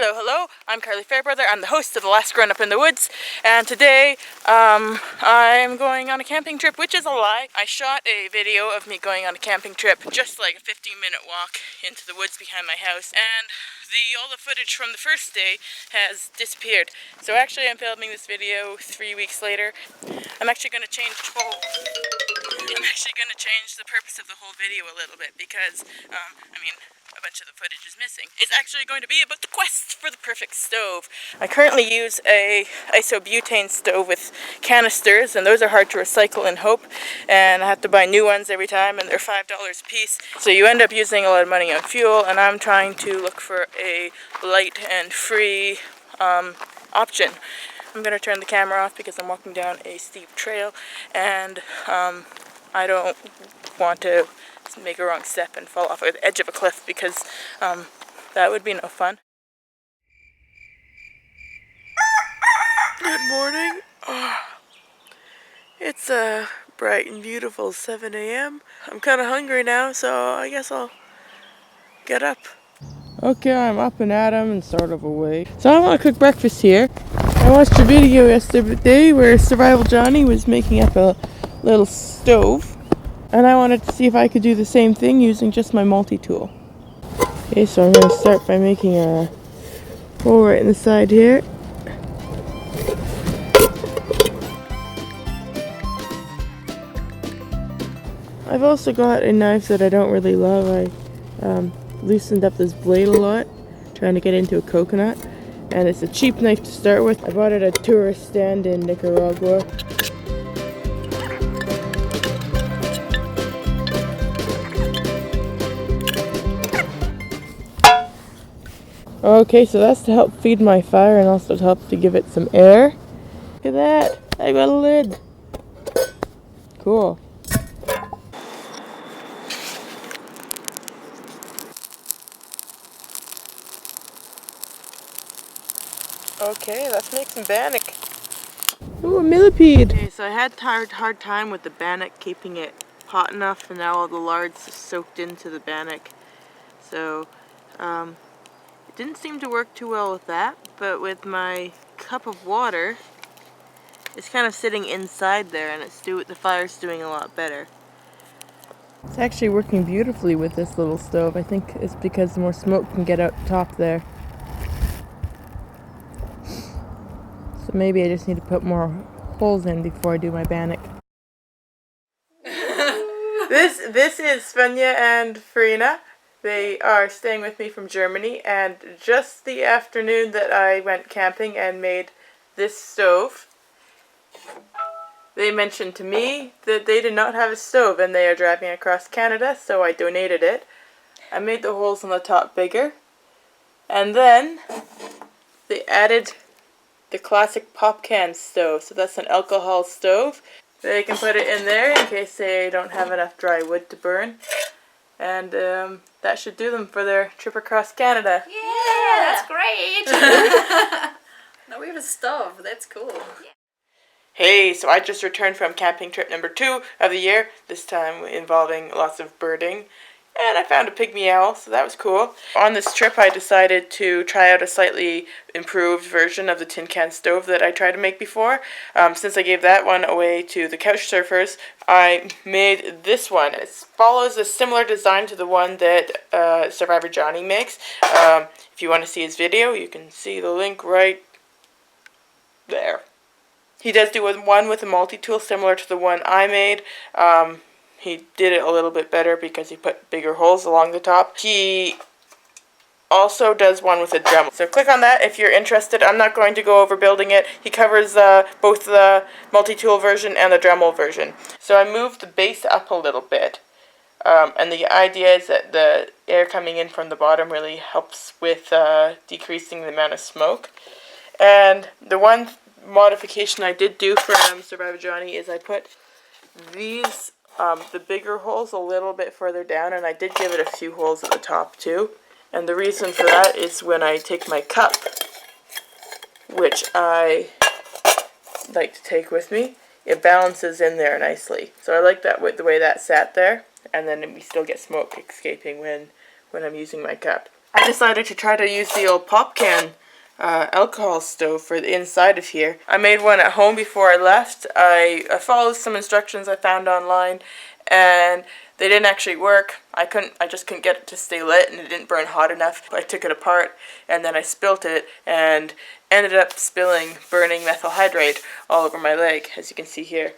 Hello, I'm Carly Fairbrother. I'm the host of The Last Grown Up in the Woods, and today I'm going on a camping trip, which is a lie. I shot a video of me going on a camping trip, just like a 15-minute walk into the woods behind my house, and all the footage from the first day has disappeared. So actually I'm filming this video 3 weeks later. I'm actually going to change the purpose of the whole video a little bit because, a bunch of the footage is missing. It's actually going to be about the quest for the perfect stove. I currently use a isobutane stove with canisters, and those are hard to recycle in Hope, and I have to buy new ones every time, and they're $5 a piece. So you end up using a lot of money on fuel, and I'm trying to look for a light and free option. I'm going to turn the camera off because I'm walking down a steep trail, and I don't want to make a wrong step and fall off the edge of a cliff because that would be no fun. Good morning. It's a bright and beautiful 7 a.m. I'm kind of hungry now, so I guess I'll get up. Okay, I'm up and at 'em and sort of awake. So I want to cook breakfast here. I watched a video yesterday where Survivor Johnnny was making up a little stove, and I wanted to see if I could do the same thing using just my multi-tool. Okay, so I'm going to start by making a hole right in the side here. I've also got a knife that I don't really love. I loosened up this blade a lot, trying to get into a coconut, and it's a cheap knife to start with. I bought it at a tourist stand in Nicaragua. Okay, so that's to help feed my fire and also to help to give it some air. Look at that, I got a lid. Cool. Okay, let's make some bannock. Ooh, a millipede. Okay, so I had a hard time with the bannock, keeping it hot enough, and now all the lard's soaked into the bannock. So, it didn't seem to work too well with that, but with my cup of water, it's kind of sitting inside there, and the fire's doing a lot better. It's actually working beautifully with this little stove. I think it's because more smoke can get out top there. So maybe I just need to put more holes in before I do my bannock. This is Svenja and Farina. They are staying with me from Germany, and just the afternoon that I went camping and made this stove, they mentioned to me that they did not have a stove and they are driving across Canada, so I donated it. I made the holes on the top bigger, and then they added the classic pop can stove. So that's an alcohol stove. They can put it in there in case they don't have enough dry wood to burn. And that should do them for their trip across Canada. Yeah, that's great. Now we have a stove. That's cool. Hey, so I just returned from camping trip number 2 of the year, this time involving lots of birding. And I found a pygmy owl, so that was cool. On this trip, I decided to try out a slightly improved version of the tin can stove that I tried to make before. Since I gave that one away to the couch surfers, I made this one. It follows a similar design to the one that Survivor Johnnny makes. If you want to see his video, you can see the link right there. He does do one with a multi-tool similar to the one I made. He did it a little bit better because he put bigger holes along the top. He also does one with a Dremel. So click on that if you're interested. I'm not going to go over building it. He covers both the multi-tool version and the Dremel version. So I moved the base up a little bit. And the idea is that the air coming in from the bottom really helps with decreasing the amount of smoke. And the one modification I did do for Survivor Johnnny is I put these the bigger holes a little bit further down, and I did give it a few holes at the top too. And the reason for that is when I take my cup, which I like to take with me, it balances in there nicely. So I like that with the way that sat there, and then we still get smoke escaping when I'm using my cup. I decided to try to use the old pop can alcohol stove for the inside of here. I made one at home before I left. I followed some instructions I found online, and they didn't actually work. I just couldn't get it to stay lit, and it didn't burn hot enough. I took it apart, and then I spilt it, and ended up spilling burning methyl hydrate all over my leg, as you can see here.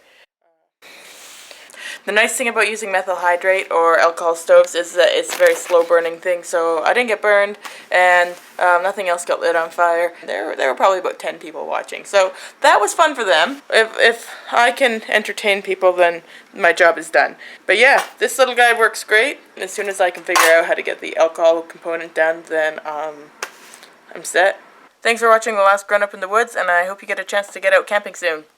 The nice thing about using methyl hydrate or alcohol stoves is that it's a very slow burning thing, so I didn't get burned, and nothing else got lit on fire. There were probably about 10 people watching, so that was fun for them. If I can entertain people, then my job is done. But yeah, this little guy works great. As soon as I can figure out how to get the alcohol component done, then I'm set. Thanks for watching The Last Grown Up in the Woods, and I hope you get a chance to get out camping soon.